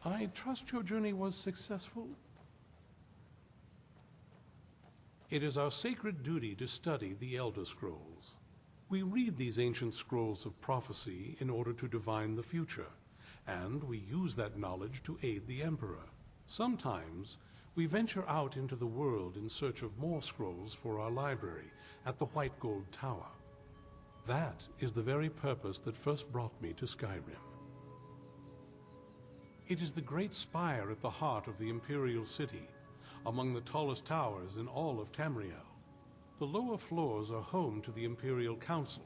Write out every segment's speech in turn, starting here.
I trust your journey was successful? It is our sacred duty to study the Elder Scrolls. We read these ancient scrolls of prophecy in order to divine the future, and we use that knowledge to aid the Emperor. Sometimes, we venture out into the world in search of more scrolls for our library at the White Gold Tower. That is the very purpose that first brought me to Skyrim. It is the great spire at the heart of the Imperial City, among the tallest towers in all of Tamriel. The lower floors are home to the Imperial Council,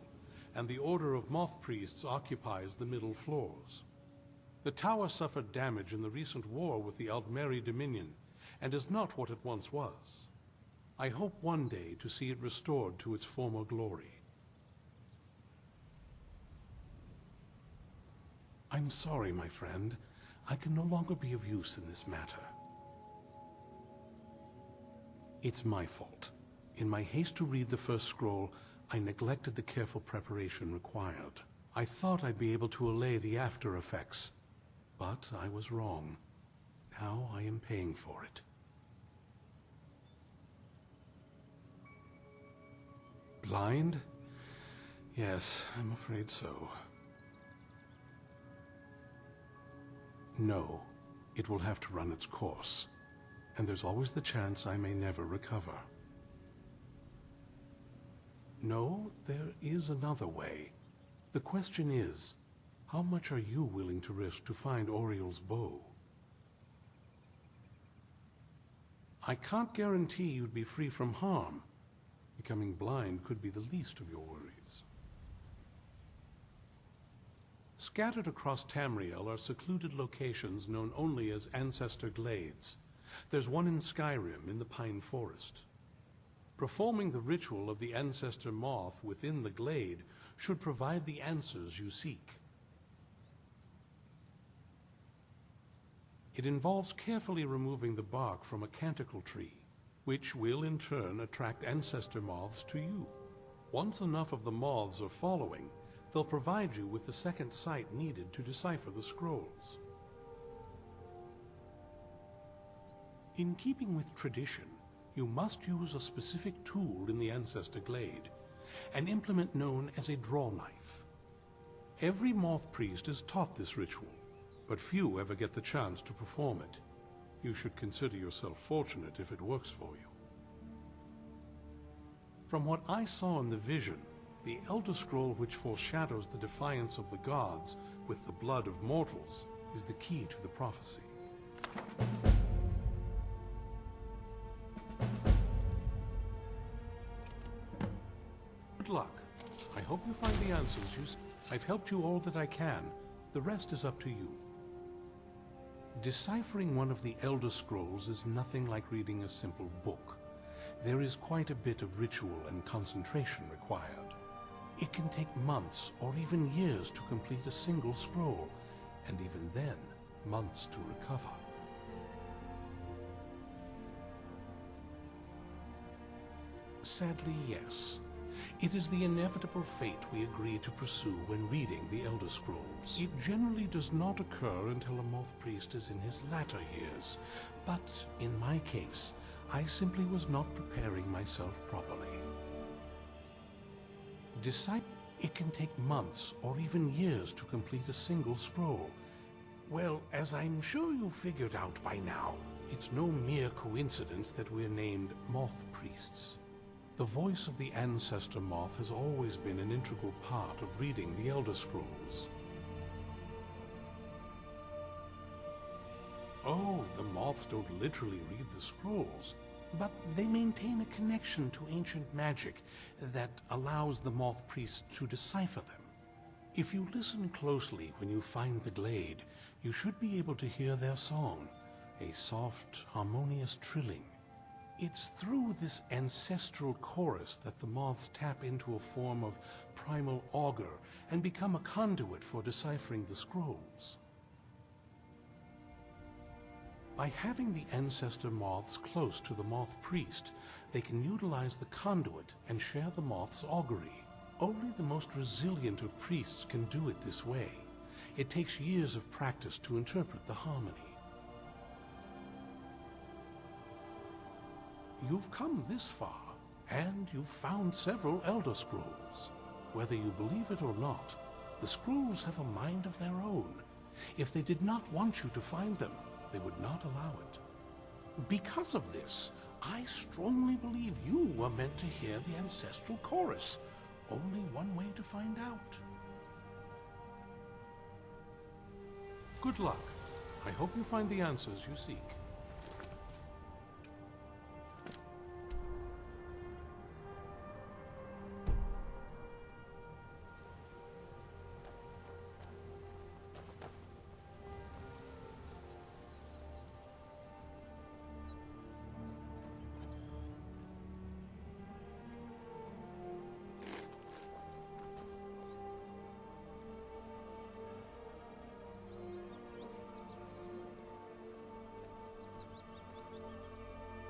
and the Order of Moth Priests occupies the middle floors. The tower suffered damage in the recent war with the Aldmeri Dominion, and is not what it once was. I hope one day to see it restored to its former glory. I'm sorry, my friend. I can no longer be of use in this matter. It's my fault. In my haste to read the first scroll, I neglected the careful preparation required. I thought I'd be able to allay the after effects, but I was wrong. Now I am paying for it. Blind? Yes, I'm afraid so. No, it will have to run its course, and there's always the chance I may never recover. No, there is another way. The question is, how much are you willing to risk to find Auriel's bow? I can't guarantee you'd be free from harm. Becoming blind could be the least of your worries. Scattered across Tamriel are secluded locations known only as Ancestor Glades. There's one in Skyrim, in the Pine Forest. Performing the ritual of the Ancestor Moth within the glade should provide the answers you seek. It involves carefully removing the bark from a canticle tree, which will in turn attract ancestor moths to you. Once enough of the moths are following, they'll provide you with the second sight needed to decipher the scrolls. In keeping with tradition, you must use a specific tool in the Ancestor Glade, an implement known as a draw knife. Every moth priest is taught this ritual, but few ever get the chance to perform it. You should consider yourself fortunate if it works for you. From what I saw in the vision, the Elder Scroll which foreshadows the defiance of the gods with the blood of mortals is the key to the prophecy. Good luck. I hope you find the answers I've helped you all that I can. The rest is up to you. Deciphering one of the Elder Scrolls is nothing like reading a simple book. There is quite a bit of ritual and concentration required. It can take months or even years to complete a single scroll, and even then, months to recover. Sadly, yes. It is the inevitable fate we agree to pursue when reading the Elder Scrolls. It generally does not occur until a moth priest is in his latter years, but in my case, I simply was not preparing myself properly. It can take months or even years to complete a single scroll. Well, as I'm sure you figured out by now, it's no mere coincidence that we're named Moth Priests. The voice of the Ancestor Moth has always been an integral part of reading the Elder Scrolls. Oh, the moths don't literally read the scrolls, but they maintain a connection to ancient magic that allows the Moth Priests to decipher them. If you listen closely when you find the glade, you should be able to hear their song, a soft, harmonious trilling. It's through this ancestral chorus that the moths tap into a form of primal augur and become a conduit for deciphering the scrolls. By having the ancestor moths close to the moth priest, they can utilize the conduit and share the moth's augury. Only the most resilient of priests can do it this way. It takes years of practice to interpret the harmony. You've come this far, and you've found several Elder Scrolls. Whether you believe it or not, the scrolls have a mind of their own. If they did not want you to find them, they would not allow it. Because of this, I strongly believe you were meant to hear the ancestral chorus. Only one way to find out. Good luck. I hope you find the answers you seek.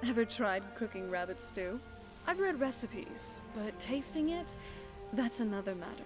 Ever tried cooking rabbit stew? I've read recipes, but tasting it, that's another matter.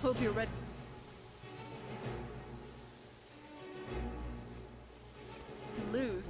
Hope you're ready to lose.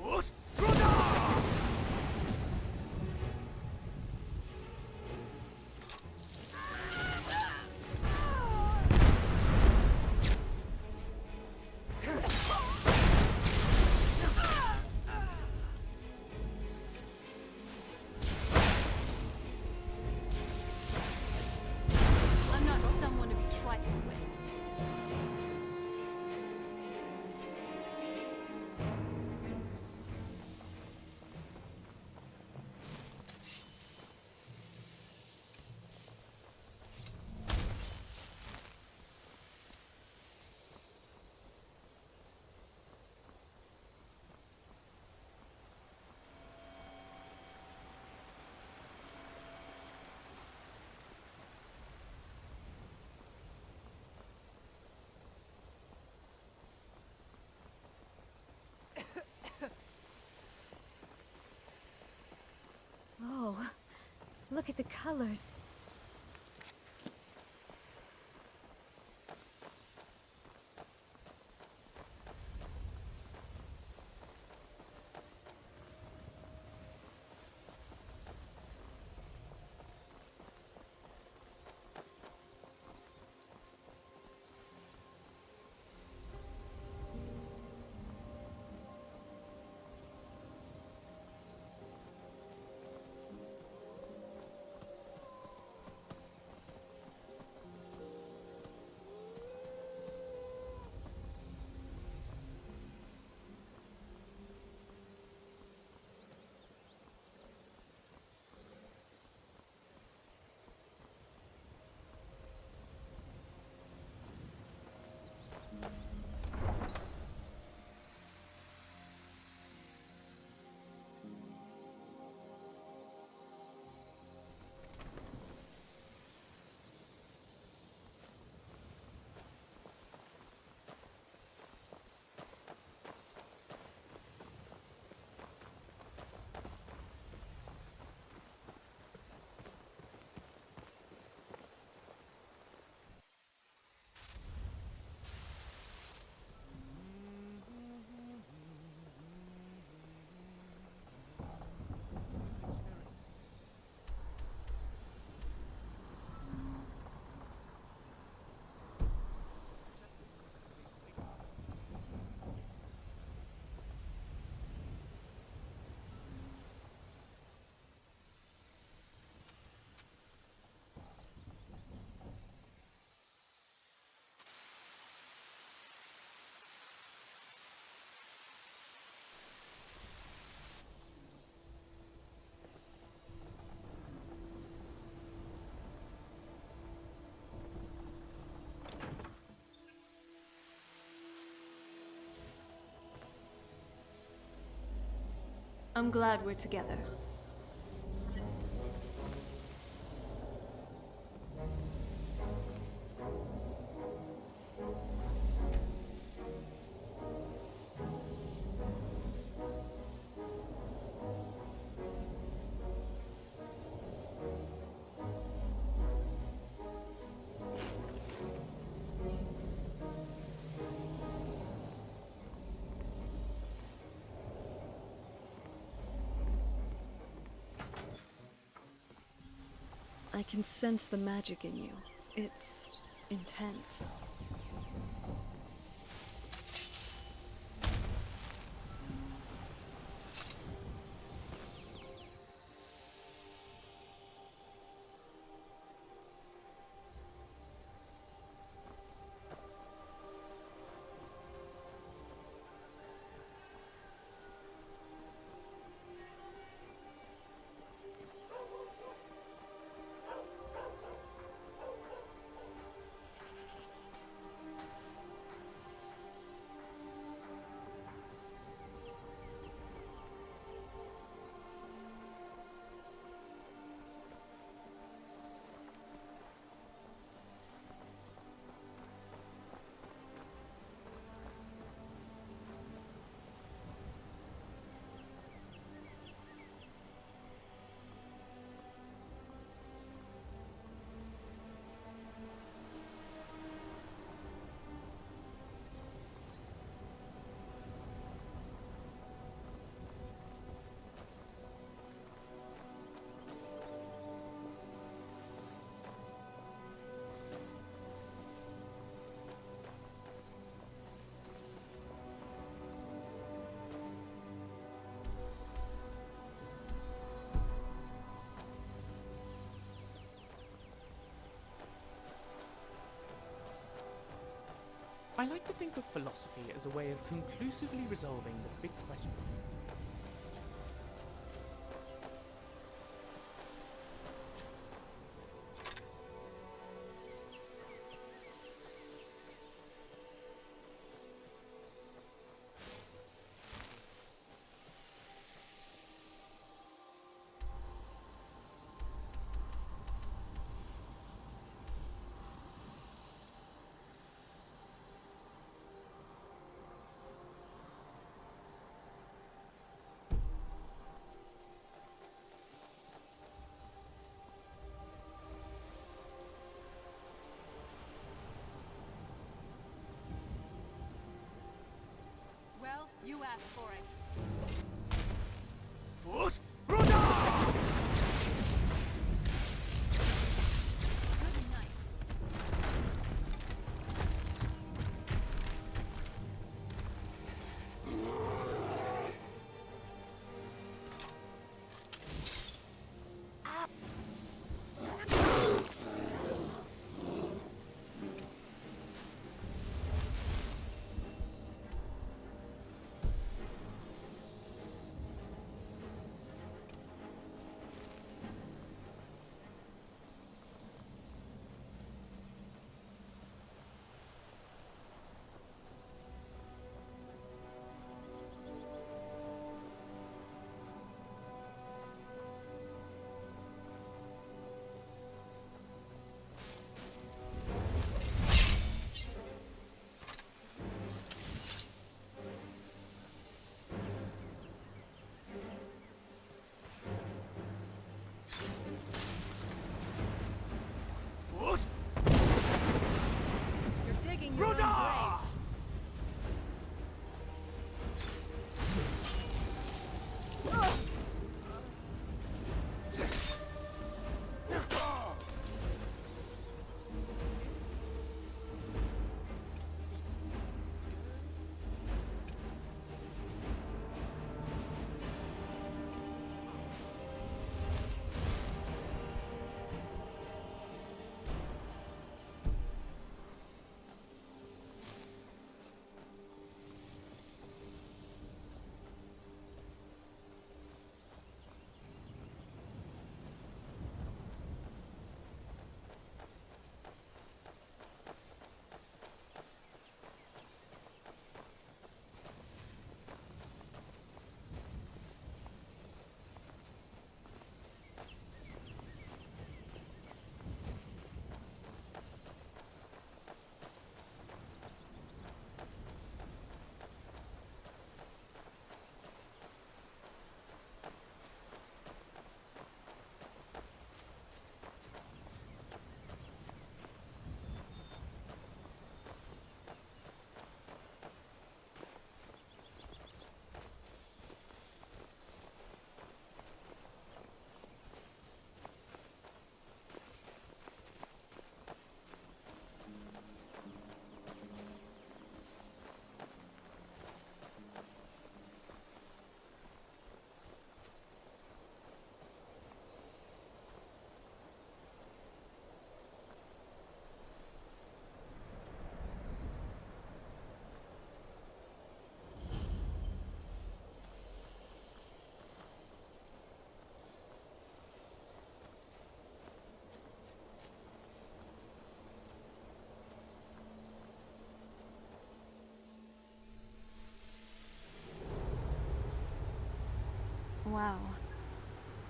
Look at the colors. I'm glad we're together. I can sense the magic in you. It's intense. I like to think of philosophy as a way of conclusively resolving the big question.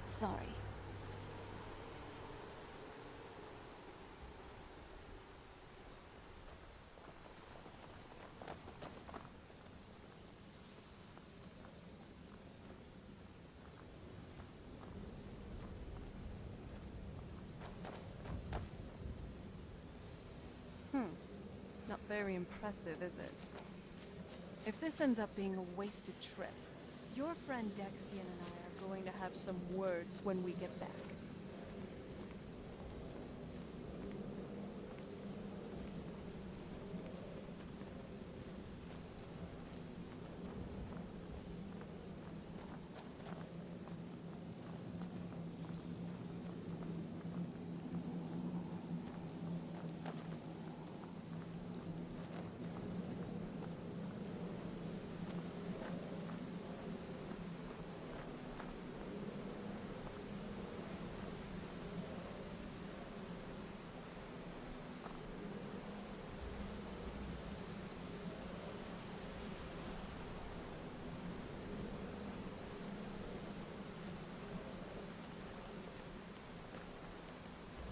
Sorry. Not very impressive, is it? If this ends up being a wasted trip, your friend Dexian and I are going to have some words when we get back.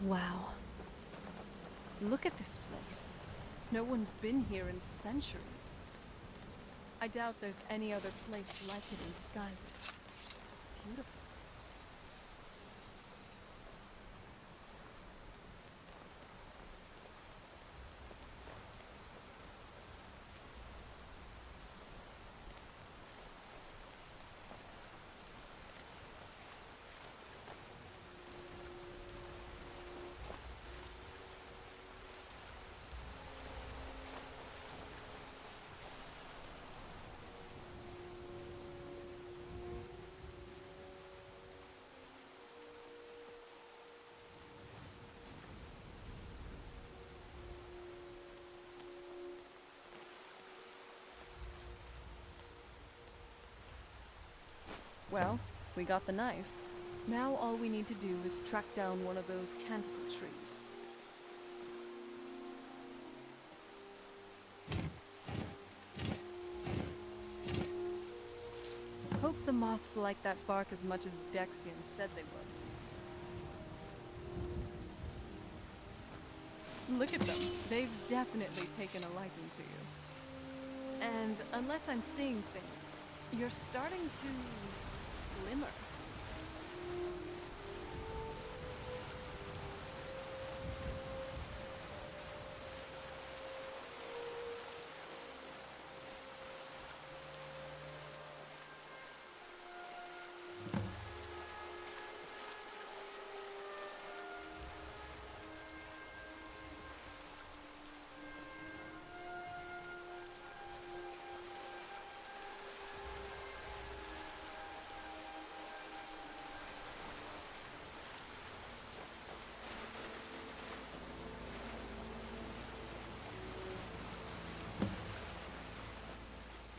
Wow. Look at this place. No one's been here in centuries. I doubt there's any other place like it in Skyrim. It's beautiful. Well, we got the knife. Now all we need to do is track down one of those canticle trees. Hope the moths like that bark as much as Dexian said they would. Look at them. They've definitely taken a liking to you. And unless I'm seeing things, you're starting to glimmer.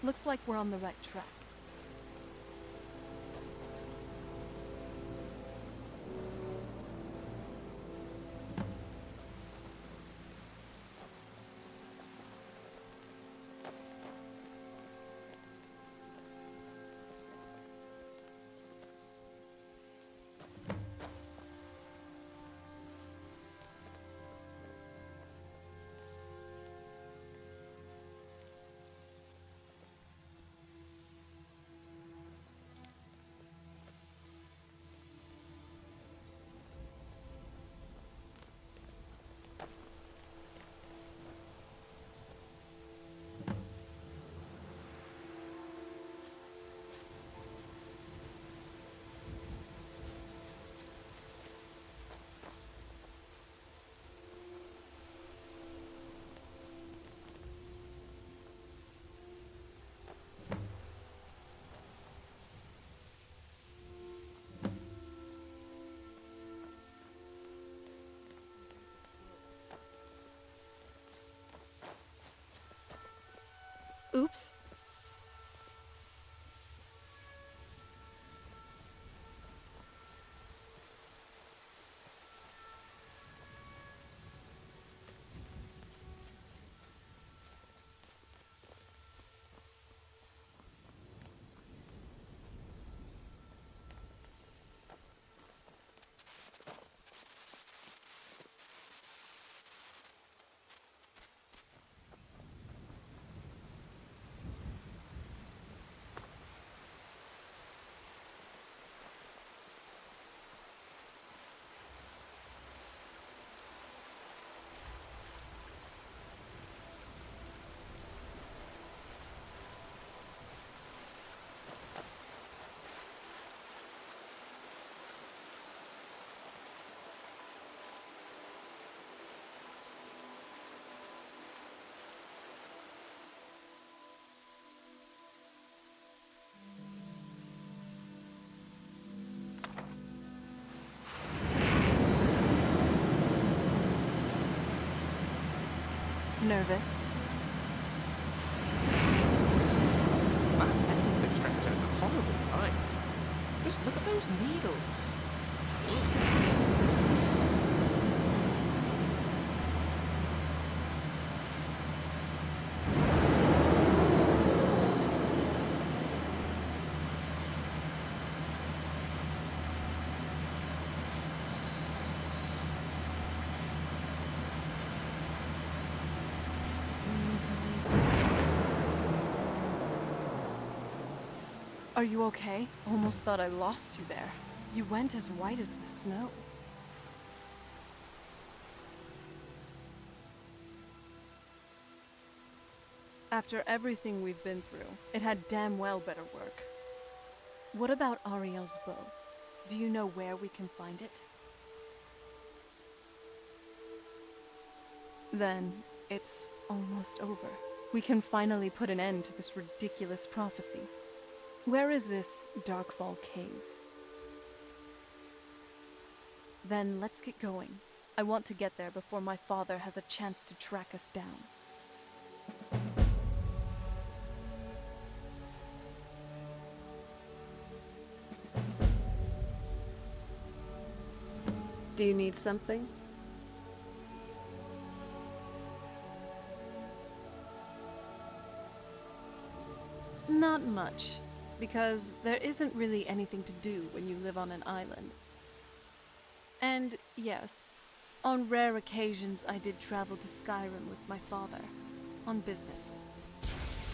Looks like we're on the right track. Oops. Nervous? That essence extractor is a horrible device. Just look at those needles. Are you okay? Almost thought I lost you there. You went as white as the snow. After everything we've been through, it had damn well better work. What about Ariel's bow? Do you know where we can find it? Then, it's almost over. We can finally put an end to this ridiculous prophecy. Where is this Darkfall cave? Then let's get going. I want to get there before my father has a chance to track us down. Do you need something? Not much, because there isn't really anything to do when you live on an island. And yes, on rare occasions I did travel to Skyrim with my father, on business.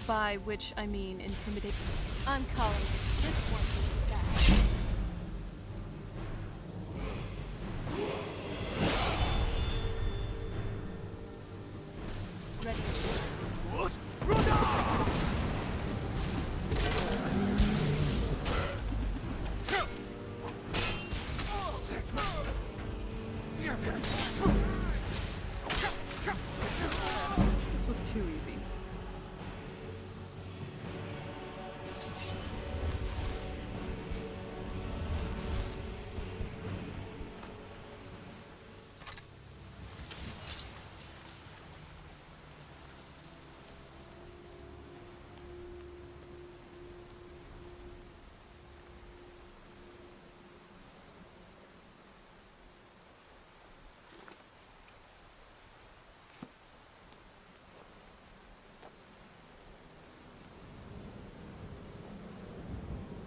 By which I mean intimidate. I'm calling it this one back. Ready. This was too easy.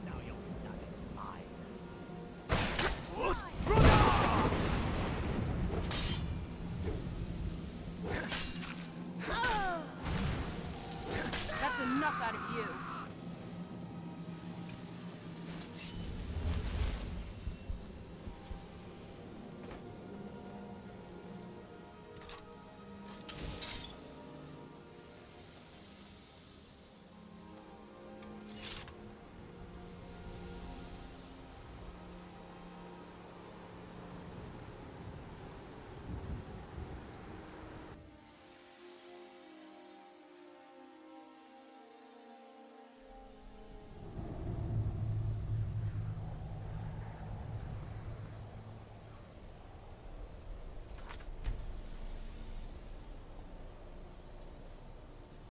Now your blood is mine.